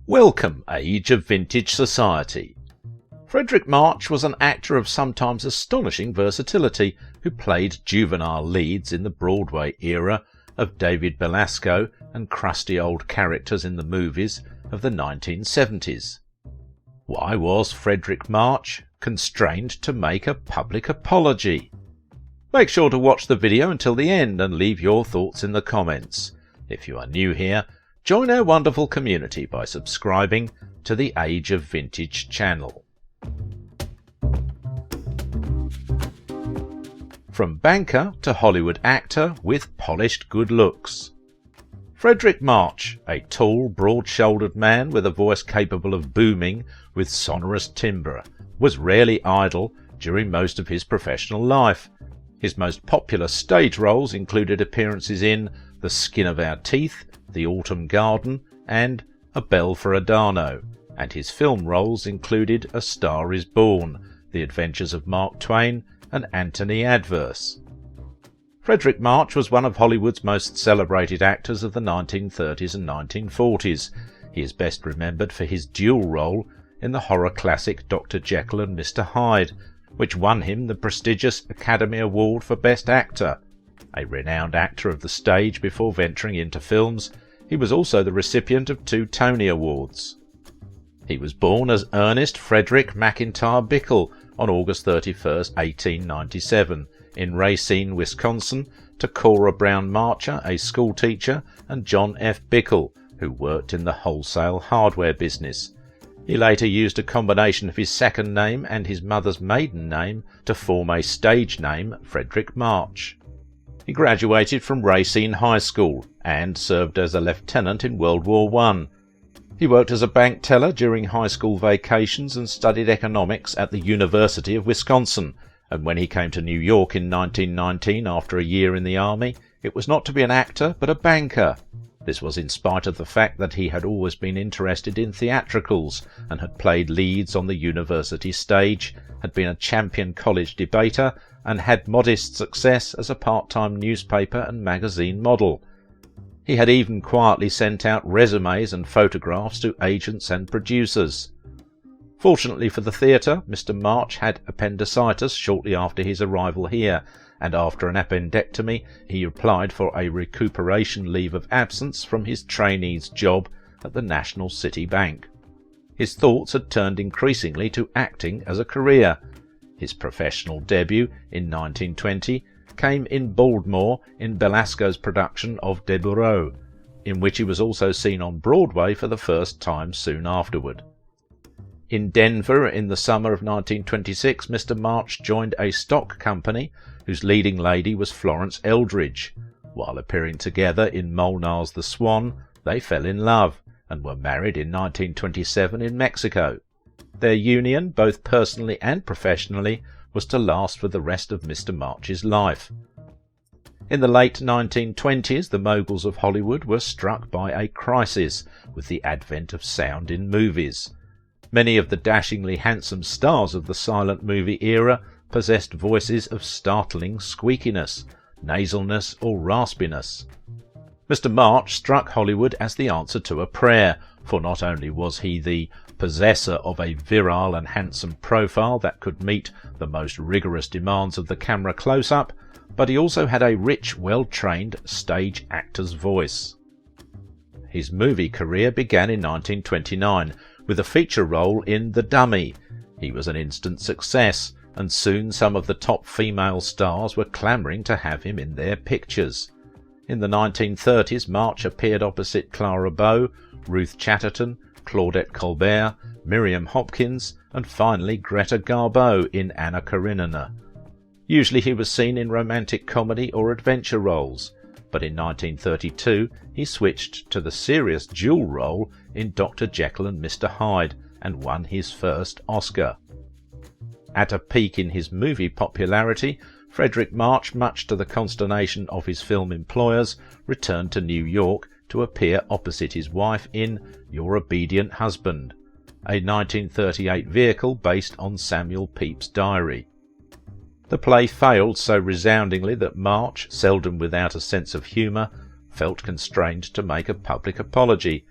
Welcome, age of vintage society. Fredric March was an actor of sometimes astonishing versatility who played juvenile leads in the Broadway era of David Belasco and crusty old characters in the movies of the 1970s. Why was Fredric March constrained to make a public apology? Make sure to watch the video until the end and leave your thoughts in the comments. If you are new here, join our wonderful community by subscribing to the Age of Vintage channel. From banker to Hollywood actor with polished good looks. Fredric March, a tall, broad-shouldered man with a voice capable of booming with sonorous timbre, was rarely idle during most of his professional life. His most popular stage roles included appearances in The Skin of Our Teeth, The Autumn Garden, and A Bell for Adano, and his film roles included A Star is Born, The Adventures of Mark Twain, and Anthony Adverse. Fredric March was one of Hollywood's most celebrated actors of the 1930s and 1940s. He is best remembered for his dual role in the horror classic Dr. Jekyll and Mr. Hyde, which won him the prestigious Academy Award for Best Actor. A renowned actor of the stage before venturing into films, he was also the recipient of 2 Tony Awards. He was born as Ernest Frederick McIntyre Bickle on August 31, 1897, in Racine, Wisconsin, to Cora Brown Marcher, a schoolteacher, and John F. Bickle, who worked in the wholesale hardware business. He later used a combination of his second name and his mother's maiden name to form a stage name, Fredric March. He graduated from Racine High School and served as a lieutenant in World War I. He worked as a bank teller during high school vacations and studied economics at the University of Wisconsin, and when he came to New York in 1919 after a year in the army, it was not to be an actor but a banker. This was in spite of the fact that he had always been interested in theatricals and had played leads on the university stage, had been a champion college debater, and had modest success as a part-time newspaper and magazine model. He had even quietly sent out resumes and photographs to agents and producers. Fortunately for the theatre, Mr. March had appendicitis shortly after his arrival here, and after an appendectomy he applied for a recuperation leave of absence from his trainee's job at the National City Bank. His thoughts had turned increasingly to acting as a career. His professional debut in 1920 came in Baltimore in Belasco's production of Deburau, in which he was also seen on Broadway for the first time soon afterward. In Denver in the summer of 1926, Mr. March joined a stock company whose leading lady was Florence Eldridge. While appearing together in Molnar's The Swan, they fell in love and were married in 1927 in Mexico. Their union, both personally and professionally, was to last for the rest of Mr. March's life. In the late 1920s, the moguls of Hollywood were struck by a crisis with the advent of sound in movies. Many of the dashingly handsome stars of the silent movie era possessed voices of startling squeakiness, nasalness or raspiness. Mr. March struck Hollywood as the answer to a prayer, for not only was he the possessor of a virile and handsome profile that could meet the most rigorous demands of the camera close-up, but he also had a rich, well-trained stage actor's voice. His movie career began in 1929 with a feature role in The Dummy. He was an instant success, and soon some of the top female stars were clamouring to have him in their pictures. In the 1930s, March appeared opposite Clara Bow, Ruth Chatterton, Claudette Colbert, Miriam Hopkins, and finally Greta Garbo in Anna Karenina. Usually he was seen in romantic comedy or adventure roles, but in 1932 he switched to the serious dual role in Dr. Jekyll and Mr. Hyde and won his first Oscar. At a peak in his movie popularity, Fredric March, much to the consternation of his film employers, returned to New York to appear opposite his wife in Your Obedient Husband, a 1938 vehicle based on Samuel Pepys' diary. The play failed so resoundingly that March, seldom without a sense of humour, felt constrained to make a public apology.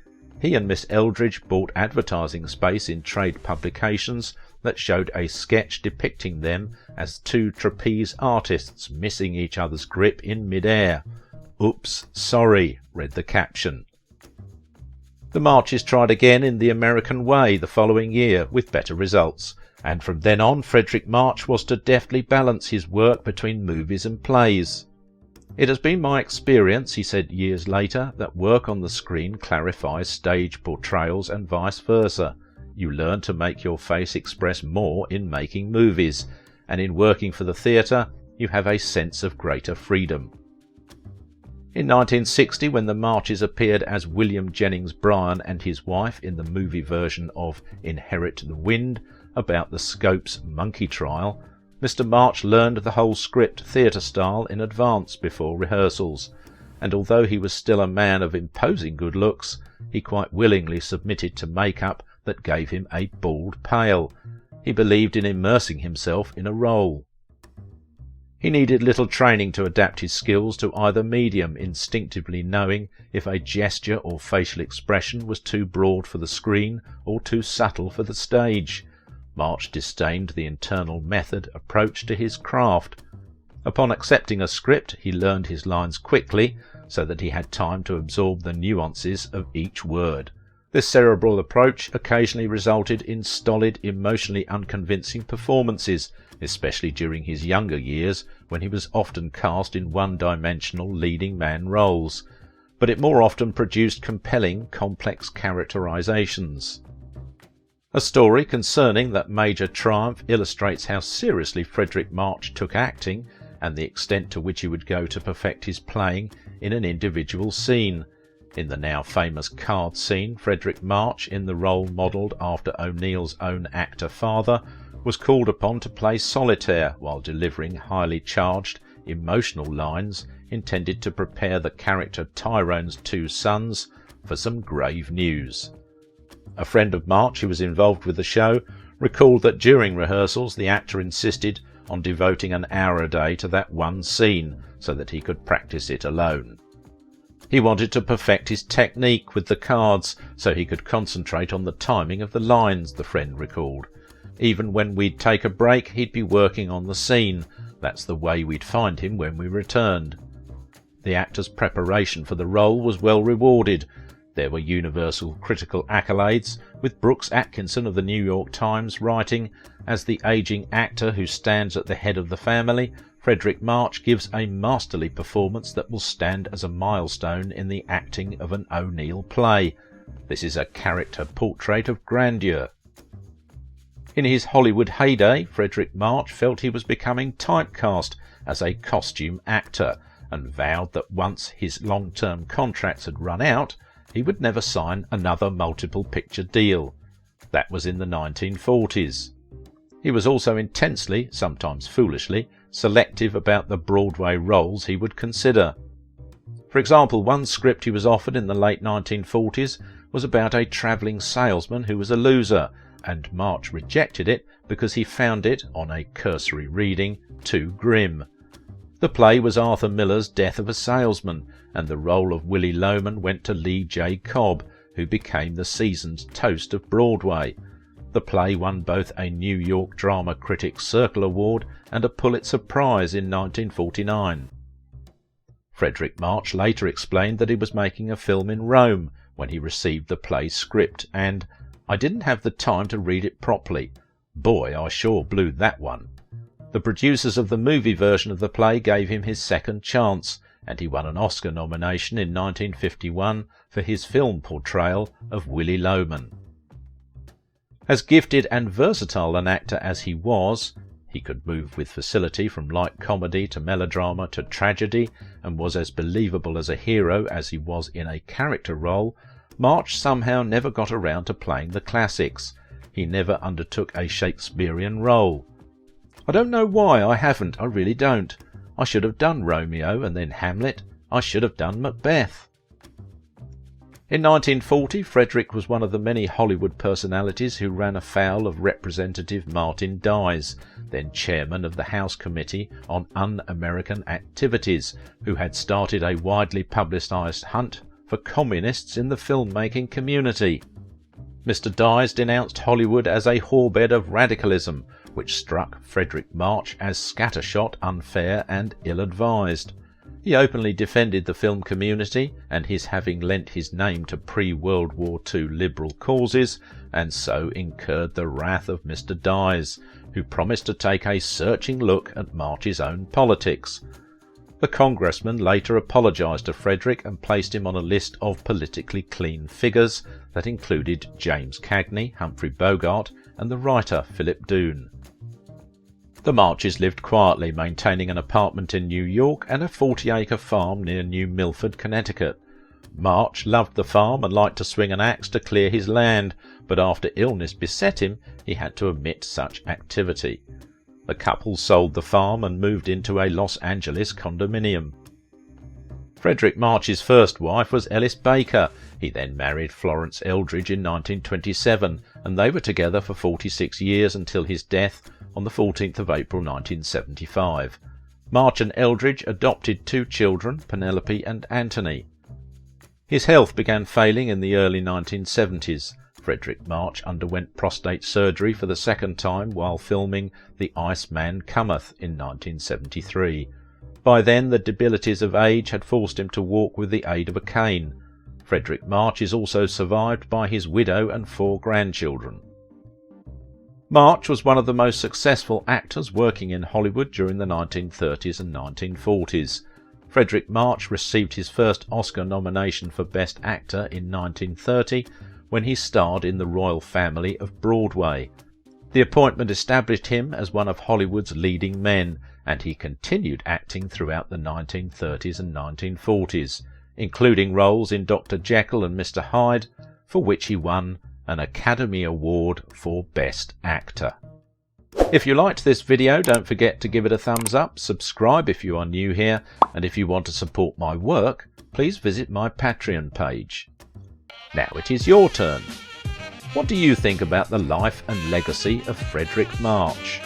he and Miss Eldridge bought advertising space in trade publications that showed a sketch depicting them as two trapeze artists missing each other's grip in mid-air. "Oops, sorry," read the caption. The marches tried again in the American way the following year with better results, and from then on Fredric March was to deftly balance his work between movies and plays. "It has been my experience," he said years later, "that work on the screen clarifies stage portrayals and vice versa. You learn to make your face express more in making movies, and in working for the theatre you have a sense of greater freedom." In 1960, when the Marches appeared as William Jennings Bryan and his wife in the movie version of Inherit the Wind about the Scopes monkey trial, Mr. March learned the whole script theatre style in advance before rehearsals, and although he was still a man of imposing good looks, he quite willingly submitted to make-up that gave him a bald pale. He believed in immersing himself in a role. He needed little training to adapt his skills to either medium, instinctively knowing if a gesture or facial expression was too broad for the screen or too subtle for the stage. March disdained the internal method approach to his craft. Upon accepting a script, he learned his lines quickly, so that he had time to absorb the nuances of each word. This cerebral approach occasionally resulted in stolid, emotionally unconvincing performances, especially during his younger years, when he was often cast in one-dimensional leading man roles, but it more often produced compelling, complex characterizations. A story concerning that major triumph illustrates how seriously Fredric March took acting, and the extent to which he would go to perfect his playing in an individual scene. In the now famous card scene, Fredric March, in the role modelled after O'Neill's own actor father, was called upon to play solitaire while delivering highly charged, emotional lines intended to prepare the character Tyrone's two sons for some grave news. A friend of March who was involved with the show recalled that during rehearsals the actor insisted on devoting an hour a day to that one scene so that he could practice it alone. He wanted to perfect his technique with the cards so he could concentrate on the timing of the lines, the friend recalled. Even when we'd take a break, he'd be working on the scene. That's the way we'd find him when we returned. The actor's preparation for the role was well rewarded. There were universal critical accolades, with Brooks Atkinson of the New York Times writing, "As the aging actor who stands at the head of the family, Fredric March gives a masterly performance that will stand as a milestone in the acting of an O'Neill play. This is a character portrait of grandeur." In his Hollywood heyday, Fredric March felt he was becoming typecast as a costume actor, and vowed that once his long-term contracts had run out, he would never sign another multiple-picture deal. That was in the 1940s. He was also intensely, sometimes foolishly, selective about the Broadway roles he would consider. For example, one script he was offered in the late 1940s was about a travelling salesman who was a loser, and March rejected it because he found it, on a cursory reading, too grim. The play was Arthur Miller's Death of a Salesman, and the role of Willie Loman went to Lee J. Cobb, who became the season's toast of Broadway. The play won both a New York Drama Critics Circle Award and a Pulitzer Prize in 1949. Fredric March later explained that he was making a film in Rome when he received the play script, and "I didn't have the time to read it properly. Boy, I sure blew that one." The producers of the movie version of the play gave him his second chance, and he won an Oscar nomination in 1951 for his film portrayal of Willie Loman. As gifted and versatile an actor as he was, he could move with facility from light comedy to melodrama to tragedy, and was as believable as a hero as he was in a character role. March somehow never got around to playing the classics. He never undertook a Shakespearean role. "I don't know why I haven't, I really don't. I should have done Romeo and then Hamlet. I should have done Macbeth." In 1940, Fredric was one of the many Hollywood personalities who ran afoul of Representative Martin Dies, then chairman of the House Committee on Un-American Activities, who had started a widely publicised hunt for for communists in the filmmaking community. Mr. Dies denounced Hollywood as a whorebed of radicalism, which struck Fredric March as scattershot, unfair and ill-advised. He openly defended the film community and his having lent his name to pre-World War II liberal causes, and so incurred the wrath of Mr. Dies, who promised to take a searching look at March's own politics. The congressman later apologised to Fredric and placed him on a list of politically clean figures that included James Cagney, Humphrey Bogart and the writer Philip Doone. The Marches lived quietly, maintaining an apartment in New York and a 40-acre farm near New Milford, Connecticut. March loved the farm and liked to swing an axe to clear his land, but after illness beset him, he had to omit such activity. The couple sold the farm and moved into a Los Angeles condominium. Fredric March's first wife was Ellis Baker. He then married Florence Eldridge in 1927, and they were together for 46 years until his death on the 14th of April 1975. March and Eldridge adopted 2 children, Penelope and Anthony. His health began failing in the early 1970s. Fredric March underwent prostate surgery for the second time while filming The Iceman Cometh in 1973. By then the debilities of age had forced him to walk with the aid of a cane. Fredric March is also survived by his widow and 4 grandchildren. March was one of the most successful actors working in Hollywood during the 1930s and 1940s. Fredric March received his first Oscar nomination for Best Actor in 1930 when he starred in The Royal Family of Broadway. The appointment established him as one of Hollywood's leading men, and he continued acting throughout the 1930s and 1940s, including roles in Dr. Jekyll and Mr. Hyde, for which he won an Academy Award for Best Actor. If you liked this video, don't forget to give it a thumbs up, subscribe if you are new here, and if you want to support my work, please visit my Patreon page. Now it is your turn. What do you think about the life and legacy of Fredric March?